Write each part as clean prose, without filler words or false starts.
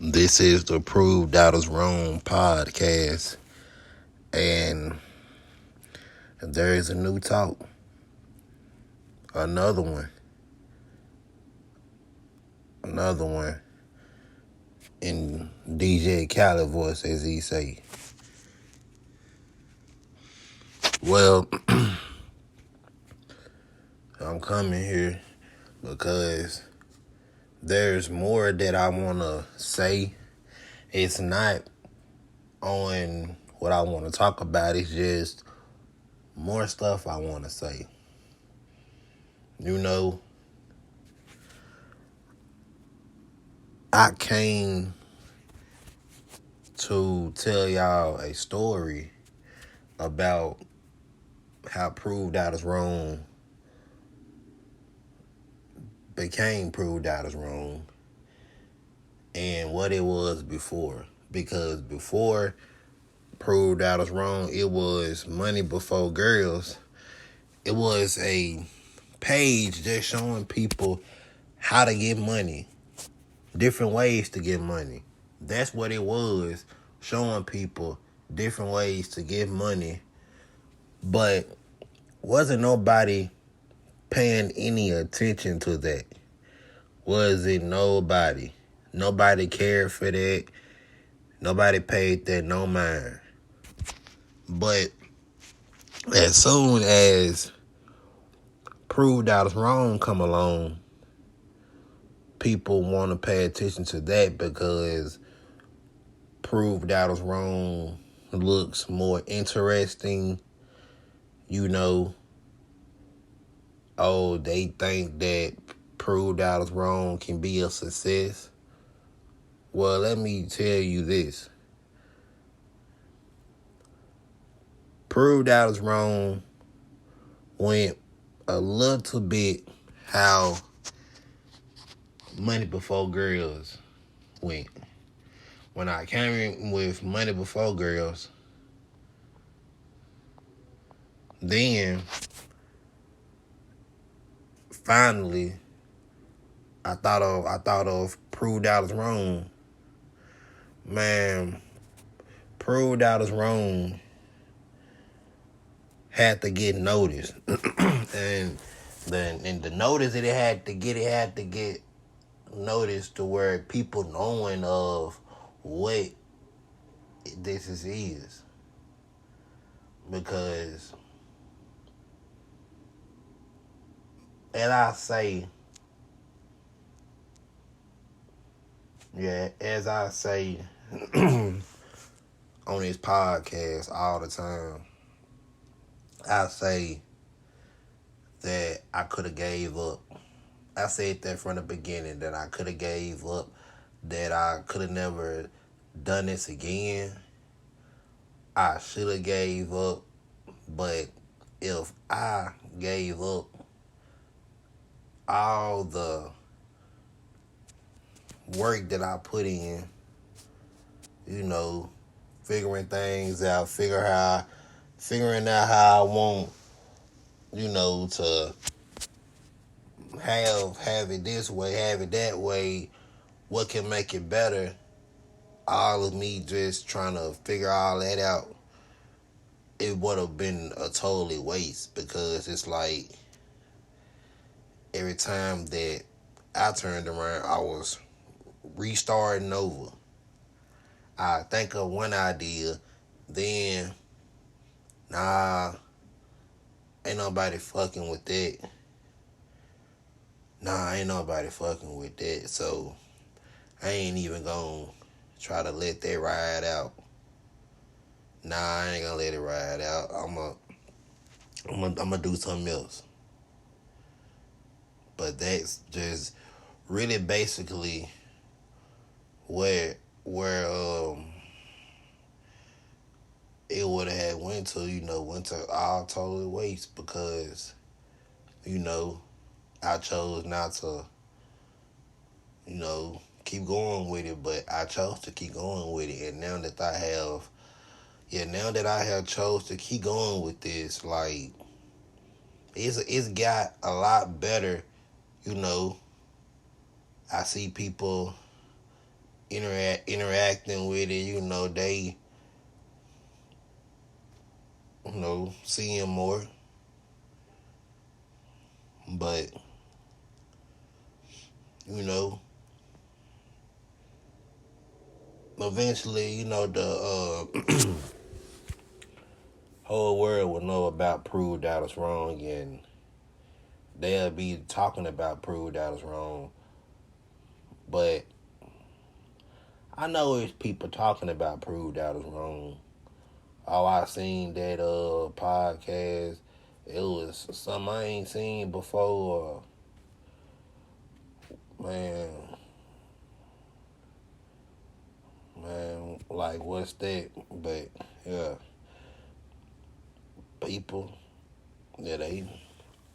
This is the Prove Doubters Wrong podcast, and there is a new talk, another one in DJ Khaled voice, as he say. Well, I'm coming here because there's more that I want to say. It's not on what I want to talk about. It's just more stuff I want to say. You know, I came to tell y'all a story about how Proved Doubters Wrong became Proved Doubters Wrong and what it was before. Because before Proved Doubters Wrong, it was Money Before Girls. It was a page just showing people how to get money, different ways to get money. That's what it was, showing people different ways to get money. But wasn't nobody paying any attention to that. Was it nobody? Nobody cared for that. Nobody paid that no mind. But as soon as Proved Doubters Wrong come along, people want to pay attention to that because Proved Doubters Wrong looks more interesting. You know, they think that Proved Doubters Wrong can be a success. Well, let me tell you this. Proved Doubters Wrong went a little bit how Money Before Girls went. When I came in with Money Before Girls, then finally I thought of Proved Doubters Wrong. Man, Proved Doubters Wrong had to get noticed. and the notice that it had to get noticed to where people knowing of what this is. Because as I say on this podcast all the time, I say that I could have gave up. I said that from the beginning, that I could have gave up, that I could have never done this again. I should have gave up, but if I gave up all the work that I put in, figuring things out, figuring out how I want, to have it this way, have it that way, what can make it better, all of me just trying to figure all that out, it would have been a totally waste, because it's like every time that I turned around, I was restarting over. I think of one idea, then, nah, ain't nobody fucking with that. So I ain't even gonna try to let that ride out. Nah, I ain't gonna let it ride out. I'm gonna do something else. But that's just really basically where it would have went to all totally waste, because I chose not to keep going with it, but I chose to keep going with it. And now that I have chose to keep going with this, like, it's got a lot better. I see people interacting with it, they seeing more. But you know, eventually, the whole world will know about Prove Dallas Wrong, and they'll be talking about Prove Dallas Wrong. But I know it's people talking about Prove Dallas Wrong. Oh, I seen that podcast. It was something I ain't seen before. Man, like what's that? But yeah, people. Yeah,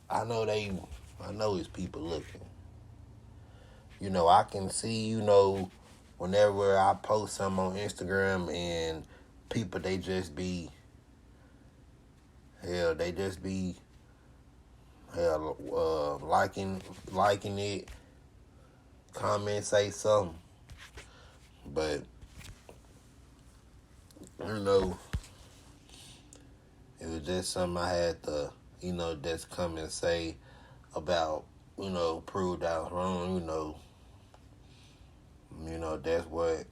I know I know it's people looking. I can see. Whenever I post something on Instagram and people, they just be hell. They just be hell liking it, comment, say something. But you know, it was just something I had to just come and say about Prove I was wrong. That's what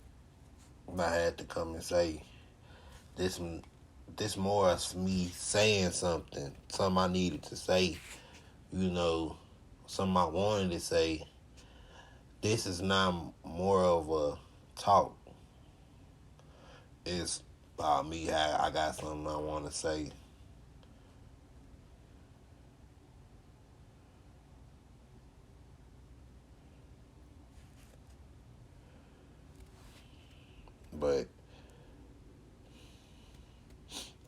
I had to come and say. This this more is me saying something I needed to say. You know, something I wanted to say. This is not more of a talk. It's me. I got something I want to say. But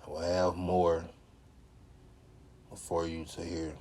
I will have more for you to hear.